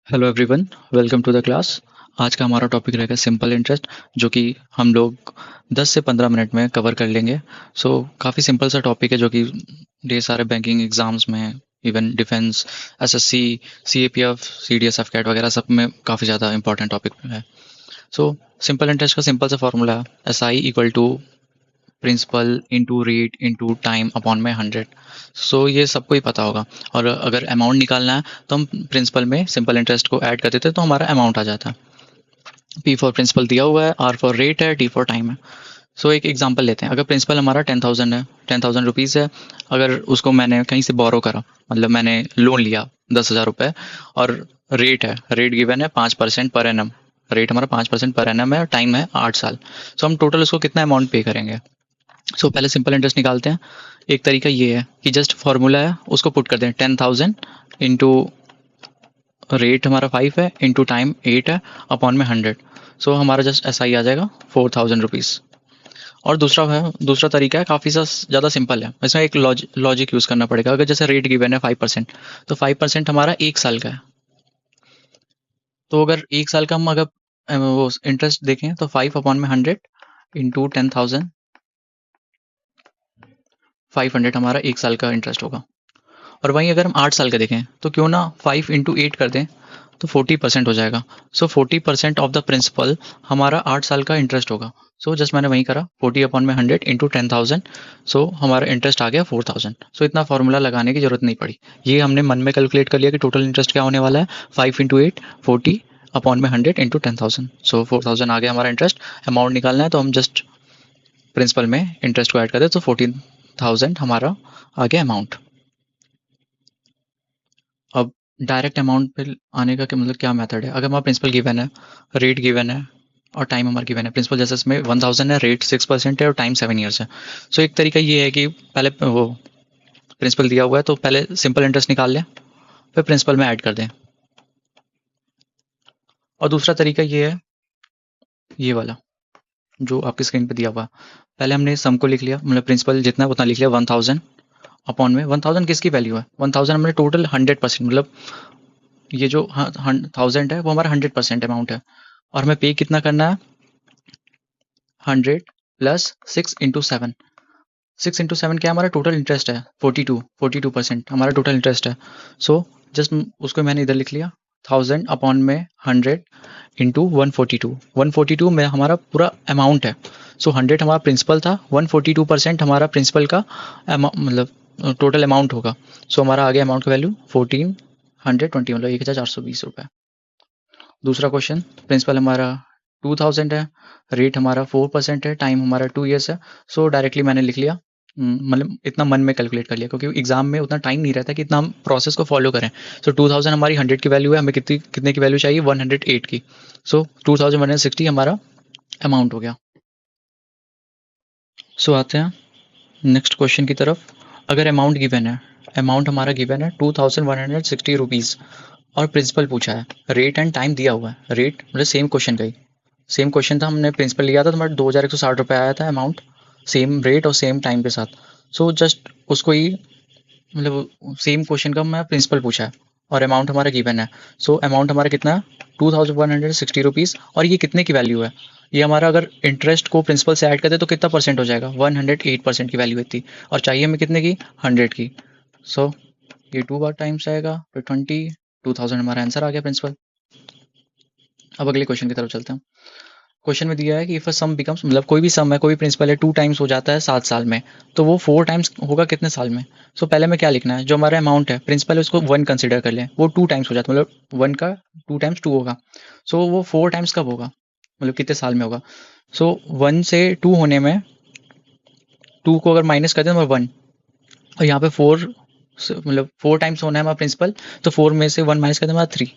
Hello everyone, welcome to the class. आज का हमारा टॉपिक रहेगा सिंपल इंटरेस्ट, जो कि हम लोग 10 से 15 मिनट में कवर कर लेंगे। काफ़ी सिंपल सा टॉपिक है, जो कि ढेर सारे बैंकिंग एग्जाम्स में, even defence, SSC, CAPF, CDS, AFCAT वगैरह सब में काफ़ी ज़्यादा इंपॉर्टेंट टॉपिक है। सिंपल इंटरेस्ट का सिंपल सा formula, S I equal to principal into rate into time upon में 100। ये सबको ही पता होगा। और अगर अमाउंट निकालना है तो हम प्रिंसिपल में सिंपल इंटरेस्ट को ऐड कर देते हैं, तो हमारा अमाउंट आ जाता है। पी फॉर प्रिंसिपल दिया हुआ है, आर फॉर रेट है, टी फॉर टाइम है। एक एग्जांपल लेते हैं। अगर प्रिंसिपल हमारा 10,000 है, 10,000 रुपीज़ है। अगर उसको मैंने कहीं से बोरो करा, मतलब मैंने लोन लिया 10,000 रुपये, और रेट है, रेट गिवन है 5% पर एनम। रेट हमारा 5% पर एनम है, टाइम है 8 साल। हम टोटल उसको कितना अमाउंट पे करेंगे। पहले सिंपल इंटरेस्ट निकालते हैं। एक तरीका ये है कि जस्ट फॉर्मूला है, उसको पुट कर दें 10,000 इंटू रेट हमारा 5 है, इंटू टाइम 8 है, अपॉन में 100। हमारा जस्ट ऐसा ही आ जाएगा 4,000 रुपीज़। और दूसरा तरीका है, काफ़ी सा ज़्यादा सिंपल है। इसमें एक लॉजिक यूज़ करना पड़ेगा। अगर जैसे रेट गिवन है 5%, तो 5% हमारा 1 साल का है। तो अगर 1 साल का हम अगर वो इंटरेस्ट देखें, तो 5/100 इंटू 10,000, 500 हमारा 1 साल का इंटरेस्ट होगा। और वहीं अगर हम 8 साल का देखें, तो क्यों ना 5 × 8 कर दें, तो 40% हो जाएगा। 40% ऑफ द प्रिंसिपल हमारा 8 साल का इंटरेस्ट होगा। जस्ट मैंने वहीं करा 40/100 इंटू 10,000। हमारा इंटरेस्ट आ गया 4,000। इतना फॉर्मूला लगाने की जरूरत नहीं पड़ी। ये हमने मन में कैलकुलेट कर लिया कि टोटल इंटरेस्ट क्या होने वाला है। 5 × 8, 40/100 इंटू 10,000। 4,000 आ गया हमारा इंटरेस्ट। अमाउंट निकालना है, तो हम जस्ट प्रिंसिपल में इंटरेस्ट को ऐड कर दे, तो 14,000 हमारा आ गया अमाउंट। अब डायरेक्ट अमाउंट पे आने का क्या मतलब, क्या मेथड है। अगर हमारा प्रिंसिपल गिवन है, रेट गिवन है, और टाइम हमारा गिवन है। प्रिंसिपल जैसे इसमें 1,000 है, रेट 6% है, और टाइम 7 ईयर्स है। एक तरीका ये है कि पहले वो प्रिंसिपल दिया हुआ है, तो पहले सिंपल इंटरेस्ट निकाल लें, फिर प्रिंसिपल में ऐड कर दें। और दूसरा तरीका ये है, ये वाला जो आपकी स्क्रीन पे दिया हुआ है। पहले हमने सम को लिख लिया, मतलब प्रिंसिपल जितना है उतना लिख लिया, 1,000 अपॉन में 1,000 किसकी वैल्यू है, 1,000 हमने टोटल 100%, मतलब ये जो 1,000 है वो हमारा 100% अमाउंट है। और हमें पे कितना करना है, 100 प्लस 6 × 7। 6 × 7 क्या हमारा टोटल इंटरेस्ट है, 42% हमारा टोटल इंटरेस्ट है। जस्ट उसको मैंने इधर लिख लिया, 1,000 में 100 इंटू 142 में हमारा पूरा अमाउंट है। 100 हमारा प्रिंसिपल था, 142% हमारा प्रिंसिपल का मतलब टोटल अमाउंट होगा। हमारा आ गया अमाउंट का वैल्यू 1,420, मतलब 1,420 रुपये। दूसरा क्वेश्चन, प्रिंसिपल हमारा 2,000 है, रेट हमारा 4% है, टाइम हमारा 2 ईयर्स है। डायरेक्टली मैंने लिख लिया, मतलब इतना मन में कैलकुलेट कर लिया, क्योंकि एग्जाम में उतना टाइम नहीं रहता कि इतना हम प्रोसेस को फॉलो करें। 2,000 हमारी 100 की वैल्यू है, हमें कितने की वैल्यू चाहिए, 108 की। 2,160 हमारा अमाउंट हो गया। आते हैं नेक्स्ट क्वेश्चन की तरफ। अगर अमाउंट गिवन है, अमाउंट हमारा गिवन है 2,160 रुपीज़, और प्रिंसिपल पूछा है, रेट एंड टाइम दिया हुआ है। रेट मतलब सेम क्वेश्चन का ही, सेम क्वेश्चन था, हमने प्रिंसिपल लिया था, तो हमारा 2,160 रुपये आया था अमाउंट, सेम रेट और सेम टाइम के साथ। जस्ट उसको ही, मतलब सेम क्वेश्चन का मैं प्रिंसिपल पूछा है, और अमाउंट हमारा गिवन है। अमाउंट हमारा कितना है, 2,160 रुपीज़, और ये कितने की वैल्यू है, ये हमारा अगर इंटरेस्ट को प्रिंसिपल से ऐड करते तो कितना परसेंट हो जाएगा, 108% की वैल्यू इतनी, और चाहिए हमें कितने की, 100 की। ये 2 बार टाइम्स आएगा, तो 22,000 हमारा आंसर आ गया प्रिंसिपल। अब अगले क्वेश्चन की तरफ चलते हैं। क्वेश्चन में दिया है कि इफ अ सम बिकम्स, मतलब कोई भी सम है, कोई भी प्रिंसिपल है, 2 टाइम्स हो जाता है 7 साल में, तो वो 4 टाइम्स होगा कितने साल में। पहले में क्या लिखना है, जो हमारा अमाउंट है, प्रिंसिपल है उसको 1 कंसिडर कर लें, वो 2 टाइम्स हो जाता है, मतलब 1 का 2 टाइम्स 2 होगा। वो 4 टाइम्स कब होगा, मतलब कितने साल में होगा। 1 से 2 होने में, 2 को अगर माइनस कर दें तो 1, और यहाँ पे 4, मतलब 4 टाइम्स होना है हमारा प्रिंसिपल, तो 4 में से 1 माइनस कर दें हमारा 3।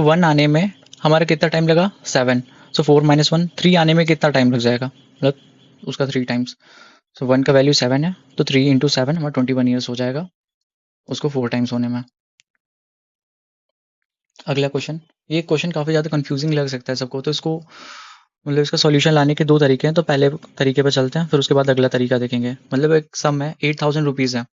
1 आने में हमारा कितना टाइम लगा, 7। 4 - 1, 3 आने में कितना टाइम लग जाएगा, मतलब उसका 3 टाइम्स। 1 का वैल्यू 7 है, तो 3 × 7 हमारा 21 ईयर्स हो जाएगा उसको 4 टाइम्स होने में। अगला क्वेश्चन, ये क्वेश्चन काफ़ी ज़्यादा कंफ्यूजिंग लग सकता है सबको, तो इसको, मतलब इसका सॉल्यूशन लाने के 2 तरीके हैं। तो पहले तरीके पर चलते हैं, फिर उसके बाद अगला तरीका देखेंगे। मतलब एक सम है, 8,000 रुपीज़ है,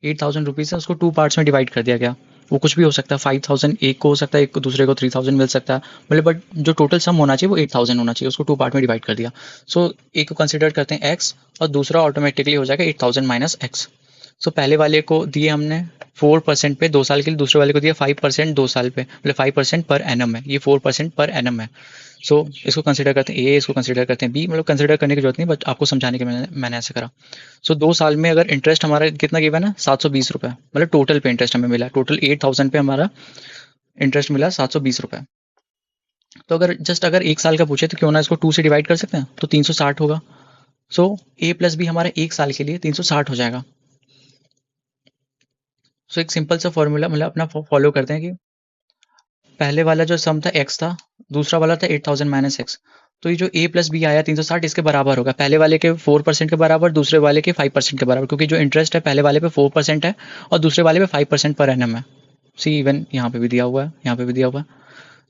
8,000 रुपीज़ है, उसको 2 पार्ट्स में डिवाइड कर दिया गया। वो कुछ भी हो सकता है, 5000 एक को हो सकता है, एक को दूसरे को 3000 मिल सकता है, मतलब बट जो टोटल सम होना चाहिए वो 8000 होना चाहिए, उसको 2 पार्ट में डिवाइड कर दिया। सो एक को कंसिडर करते हैं x और दूसरा ऑटोमेटिकली हो जाएगा 8000 माइनस x। सो पहले वाले को दिए हमने 4% पे 2 साल के लिए, दूसरे वाले को दिया 5% 2 साल पे, मतलब 5% पर एनम है, ये 4% पर एनम है। सो इसको कंसिडर करते हैं ए, इसको कंसिडर करते हैं बी, मतलब कंसिडर करने की जरूरत नहीं, बट आपको समझाने के मैंने ऐसे करा। सो 2 साल में अगर इंटरेस्ट हमारा कितना गिवन है 720 रुपये, मतलब टोटल पे इंटरेस्ट हमें मिला, टोटल 8000 पे हमारा इंटरेस्ट मिला 720 रुपये। तो अगर 1 साल का पूछे तो क्यों ना इसको 2 से डिवाइड कर सकते हैं, तो 360 होगा। सो ए प्लस बी हमारा 1 साल के लिए 360 हो जाएगा। सो एक सिंपल सा फॉर्मूला मतलब अपना फॉलो करते हैं कि पहले वाला जो सम था x था, दूसरा वाला था 8000 माइनस एक्स, तो ये जो a प्लस बी आया 360 इसके बराबर होगा, पहले वाले के 4% के बराबर, दूसरे वाले के 5% के बराबर, क्योंकि जो इंटरेस्ट है पहले वाले पे 4% है और दूसरे वाले पे 5% पर एनम है। सी इवन यहाँ पे भी दिया हुआ है, यहाँ पे भी दिया हुआ है।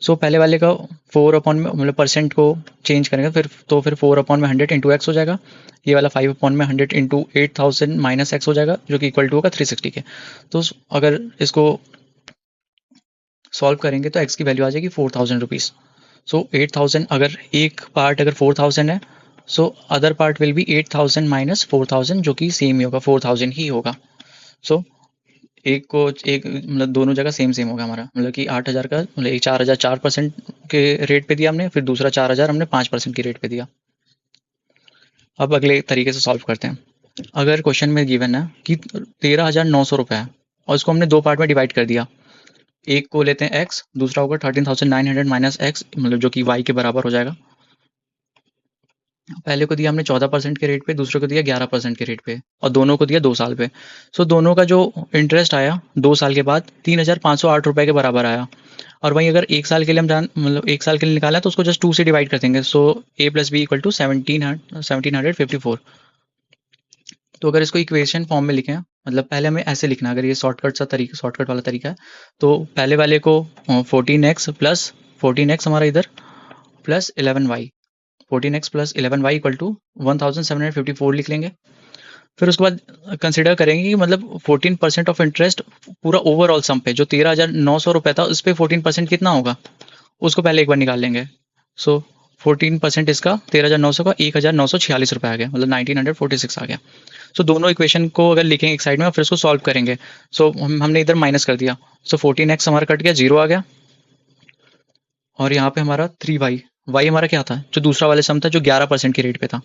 सो पहले वाले का 4 अपॉन में मतलब परसेंट को चेंज करेंगे फिर 4 अपॉन में 100 इंटू एक्स हो जाएगा, ये वाला 5 अपॉन में 100 इंटू 8000 माइनस एक्स हो जाएगा, जो कि इक्वल टू होगा 360 के। तो अगर इसको सॉल्व करेंगे तो x की वैल्यू आ जाएगी 4000 रुपीज़। सो 8000 अगर एक पार्ट अगर 4000 है, so other part will be 8000 minus 4000, जो कि सेम ही होगा, 4000 ही होगा। सो एक को एक मतलब दोनों जगह सेम सेम होगा हमारा, मतलब कि 8000 का मतलब एक 4000 4% के रेट पे दिया हमने, फिर दूसरा 4000 हमने 5% के रेट पे दिया। अब अगले तरीके से सॉल्व करते हैं। अगर क्वेश्चन में गिवन है कि 13900 रुपये है और इसको हमने 2 पार्ट में डिवाइड कर दिया, एक को लेते हैं x, दूसरा होगा 13900 माइनस एक्स, मतलब जो कि y के बराबर हो जाएगा। पहले को दिया हमने 14% के रेट पे, दूसरे को दिया 11% के रेट पे और दोनों को दिया 2 साल पे। सो दोनों का जो इंटरेस्ट आया 2 साल के बाद 3508 रुपये के बराबर आया। और वहीं अगर 1 साल के लिए हम मतलब 1 साल के लिए निकाला है तो उसको जस्ट 2 से डिवाइड कर देंगे। So a plus B equal to 1754। तो अगर इसको इक्वेशन फॉर्म में लिखें, मतलब पहले हमें ऐसे लिखना है, अगर ये शॉर्टकट वाला तरीका है, तो पहले वाले को 14x प्लस 14x हमारा इधर plus 11y, 14x plus 11y equal to 1754 लिख लेंगे। फिर उसके बाद कंसिडर करेंगे कि मतलब 14% ऑफ इंटरेस्ट पूरा ओवरऑल सम पे जो 13900 रुपये था उस पर 14% कितना होगा, उसको पहले एक बार निकाल लेंगे। सो 14% इसका 13900 का 1946 रुपये आ गया, मतलब 1946 आ गया। सो दोनों इक्वेशन को अगर लिखेंगे एक साइड में और फिर उसको सॉल्व करेंगे, सो हमने इधर माइनस कर दिया, सो 14x हमारा कट गया, 0 आ गया। और यहाँ पे हमारा 3y, y हमारा क्या था, जो दूसरा वाले सम था जो 11% के रेट पे था।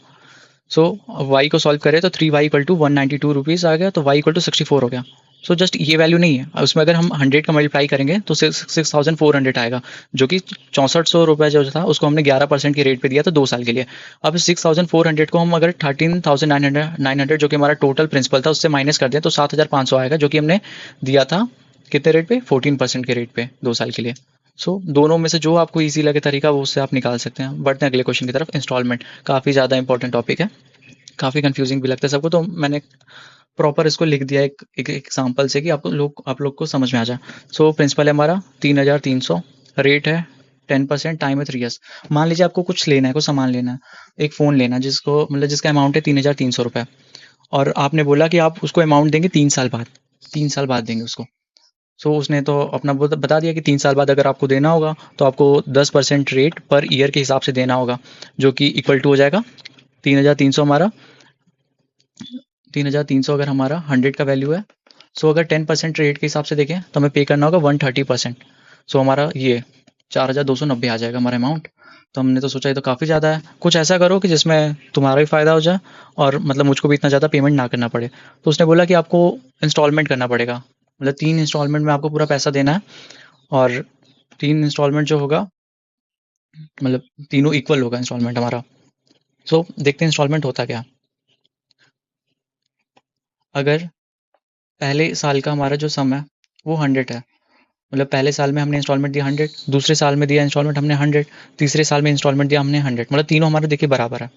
सो y को सॉल्व करें तो 3y इक्वल टू 192 रुपीज़ आ गया, तो y इक्वल टू 64 हो गया। सो जस्ट ये वैल्यू नहीं है, उसमें अगर हम 100 का मल्टीप्लाई करेंगे तो 6400 आएगा, जो कि 6400 रुपये जो था उसको हमने 11% के रेट पे दिया था 2 साल के लिए। अब 6400 को हम अगर 13900 जो कि हमारा टोटल प्रिंसिपल था उससे माइनस कर दें तो 7500 आएगा, जो कि हमने दिया था कितने रेट पे, 14% के रेट पे 2 साल के लिए। सो दोनों में से जो आपको इजी लगे तरीका वो उससे आप निकाल सकते हैं। बढ़ते हैं अगले क्वेश्चन की तरफ। इंस्टॉलमेंट काफ़ी ज़्यादा इंपॉर्टेंट टॉपिक है, काफ़ी कंफ्यूजिंग भी लगता है सबको, तो मैंने प्रॉपर इसको लिख दिया एक एग्जाम्पल से कि आप लोग को समझ में आ जाए। सो प्रिंसिपल है हमारा 3300, रेट है 10%, टाइम है 3 years। मान लीजिए आपको कुछ लेना है, कुछ सामान लेना है, एक फ़ोन लेना है जिसको मतलब जिसका अमाउंट है 3300 रुपये, और आपने बोला कि आप उसको अमाउंट देंगे 3 साल बाद, 3 साल बाद देंगे उसको। सो उसने तो अपना बता दिया कि 3 साल बाद अगर आपको देना होगा तो आपको 10% रेट पर ईयर के हिसाब से देना होगा, जो कि इक्वल टू हो जाएगा 3300 हमारा 3300 अगर हमारा 100 का वैल्यू है। सो अगर 10% रेट के हिसाब से देखें तो हमें पे करना होगा 130%। सो हमारा ये 4290 आ जाएगा हमारा अमाउंट। तो हमने तो सोचा ये तो काफ़ी ज़्यादा है, कुछ ऐसा करो कि जिसमें तुम्हारा भी फ़ायदा हो जाए और मतलब मुझको भी इतना ज़्यादा पेमेंट ना करना पड़े। तो उसने बोला कि आपको इंस्टॉलमेंट करना पड़ेगा, मतलब 3 इंस्टॉलमेंट में आपको पूरा पैसा देना है, और 3 इंस्टॉलमेंट जो होगा मतलब तीनों इक्वल होगा इंस्टॉलमेंट हमारा। सो देखते हैं इंस्टॉलमेंट होता क्या। अगर पहले साल का हमारा जो सम है वो 100 है, मतलब पहले साल में हमने इंस्टॉलमेंट दिया 100, दूसरे साल में दिया इंस्टॉलमेंट हमने 100, तीसरे साल में इंस्टॉलमेंट दिया हमने 100, मतलब तीनों हमारे देखिए बराबर है।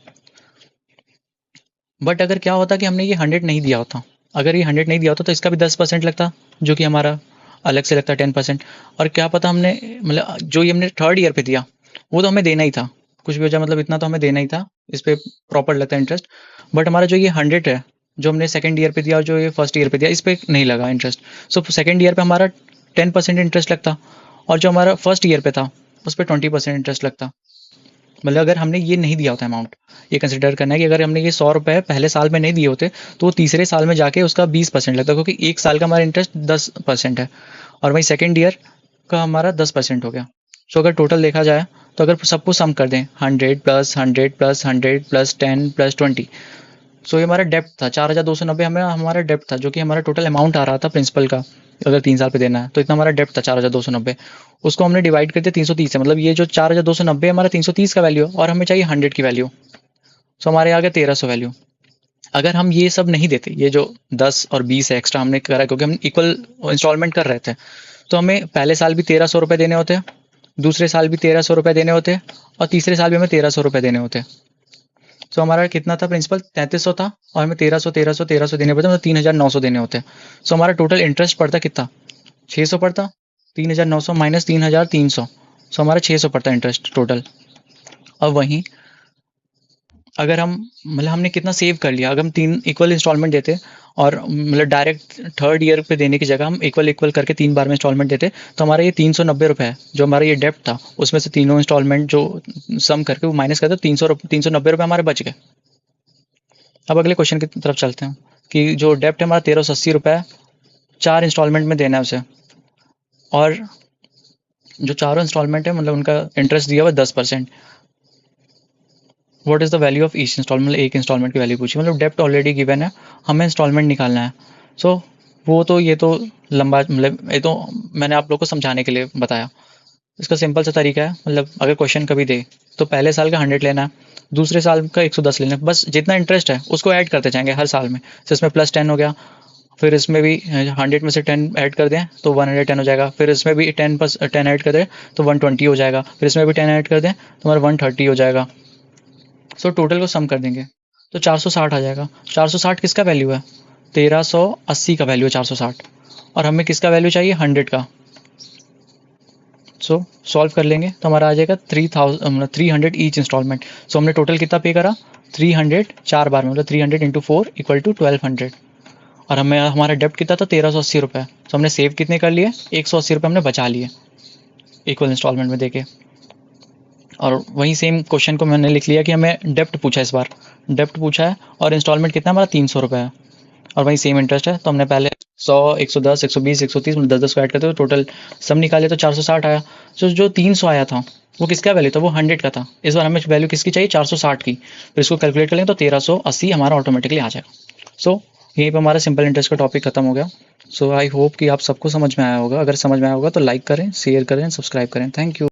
बट अगर क्या होता कि हमने ये 100 नहीं दिया होता, अगर ये 100 नहीं दिया होता तो इसका भी 10% लगता, जो कि हमारा अलग से लगता 10%। और क्या पता हमने मतलब जो ये हमने थर्ड ईयर पे दिया वो तो हमें देना ही था, कुछ भी हो जाए मतलब इतना तो हमें देना ही था, इस पर प्रॉपर लगता है इंटरेस्ट। बट हमारा जो ये 100 है जो हमने सेकंड ईयर पे दिया और जो ये फर्स्ट ईयर पे दिया इस पर नहीं लगा इंटरेस्ट। सो सेकंड ईयर पे हमारा 10% इंटरेस्ट लगता, और जो हमारा फर्स्ट ईयर पे था उस पर 20% इंटरेस्ट लगता। मतलब अगर हमने ये नहीं दिया होता अमाउंट, ये कंसिडर करना है कि अगर हमने ये 100 रुपये पहले साल में नहीं दिए होते तो वो तीसरे साल में जाके उसका 20% लगता, क्योंकि एक साल का हमारा इंटरेस्ट 10% है और वहीं सेकेंड ईयर का हमारा 10% हो गया। सो अगर टोटल देखा जाए तो अगर सबको सम कर दें 100 प्लस 100 प्लस 100 प्लस 10 प्लस 20, सो ये हमारा डेप्ट था 4290 हमें हमारा डेप्ट था, जो कि हमारा टोटल अमाउंट आ रहा था प्रिंसिपल का। अगर 3 साल पे देना है तो इतना हमारा डेप्ट था 4290, उसको हमने डिवाइड कर दिया 330 से, मतलब ये जो 4290 हमारा 330 का वैल्यू और हमें चाहिए 100 की वैल्यू, सो हमारे आ गया 1300 वैल्यू। अगर हम ये सब नहीं देते, ये जो 10 और 20 एक्स्ट्रा हमने करा क्योंकि हम इक्वल इंस्टॉलमेंट कर रहे थे, तो हमें पहले साल भी 1300 रुपये देने होते, दूसरे साल भी 1300 रुपये देने होते, और तीसरे साल भी हमें 1300 रुपये देने होते। तो हमारा कितना था प्रिंसिपल 3300 था, और हमें 1300 देने पड़ते, मतलब 3900 देने होते। सो हमारा टोटल इंटरेस्ट पड़ता कितना 600 पड़ता, 3900 माइनस 3300, सो हमारा 600 पड़ता इंटरेस्ट टोटल। अब वहीं अगर हम मतलब हमने कितना सेव कर लिया, अगर हम 3 इक्वल इंस्टॉलमेंट देते और मतलब डायरेक्ट थर्ड ईयर पे देने की जगह हम इक्वल इक्वल करके 3 बार में इंस्टॉलमेंट देते, तो हमारा ये 390 रुपये है जो हमारा ये डेप्ट था, उसमें से तीनों इंस्टॉलमेंट जो सम करके वो माइनस करते 390 रुपये हमारे बच गए। अब अगले क्वेश्चन की तरफ चलते हैं कि जो डेप्ट है हमारा 1380 रुपये है, 4 इंस्टॉलमेंट में देना है उसे, और जो चारों इंस्टॉलमेंट है मतलब उनका इंटरेस्ट दिया हुआ 10%। What is the value of each instalment, मतलब एक इंस्टॉलमेंट की वैल्यू पूछी, मतलब डेप्ट ऑलरेडी गिवन है, हमें इंस्टॉलमेंट निकालना है। सो वो तो ये तो लंबा, मतलब ये तो मैंने आप लोग को समझाने के लिए बताया। इसका सिंपल सा तरीका है, मतलब अगर क्वेश्चन कभी दे तो पहले साल का 100 लेना है, दूसरे साल का 110 लेना है, बस जितना इंटरेस्ट है उसको ऐड करते जाएंगे हर साल में। तो इसमें प्लस 10 हो गया, फिर इसमें भी 100 में से 10 ऐड कर दें तो 110 हो जाएगा, फिर इसमें भी 10 ऐड कर दें तो 120 हो जाएगा, फिर इसमें भी 10 ऐड कर दें तो हमारा 130 हो जाएगा। सो टोटल को सम कर देंगे तो 460 आ जाएगा। 460 किसका वैल्यू है, 1380 का वैल्यू है 460, और हमें किसका वैल्यू चाहिए 100 का। सो सॉल्व कर लेंगे तो हमारा आ जाएगा 300 ईच इंस्टॉलमेंट। सो हमने टोटल कितना पे करा 300 4 बार में, मतलब 300 इंटू 4 इक्वल टू 1200, और हमें हमारा डेप्ट कितना था 1380 रुपये। तो हमने सेव कितने कर लिए 180 रुपये हमने बचा लिए इक्वल इंस्टॉलमेंट में देके। और वही सेम क्वेश्चन को मैंने लिख लिया कि हमें डेप्ट पूछा है, इस बार डेप्ट पूछा है और इंस्टॉलमेंट कितना हमारा 300 रुपये है, और वही सेम इंटरेस्ट है। तो हमने पहले 100 110 120 130 मतलब 10 को ऐड करते हुए टोटल सम निकाले तो 460 आया। तो जो 300 आया था वो किसका वैल्यू था, वो 100 का था। इस बार हमें वैल्यू किसकी चाहिए 460 की, फिर इसको कैलकुलेट कर लेंगे तो 1380 हमारा ऑटोमेटिकली आ जाएगा। सो यहीं पर हमारा सिंपल इंटरेस्ट का टॉपिक खत्म हो गया। सो आई होप कि आप सबको समझ में आया होगा। अगर समझ में आया होगा तो लाइक करें, शेयर करें, सब्सक्राइब करें। Thank you.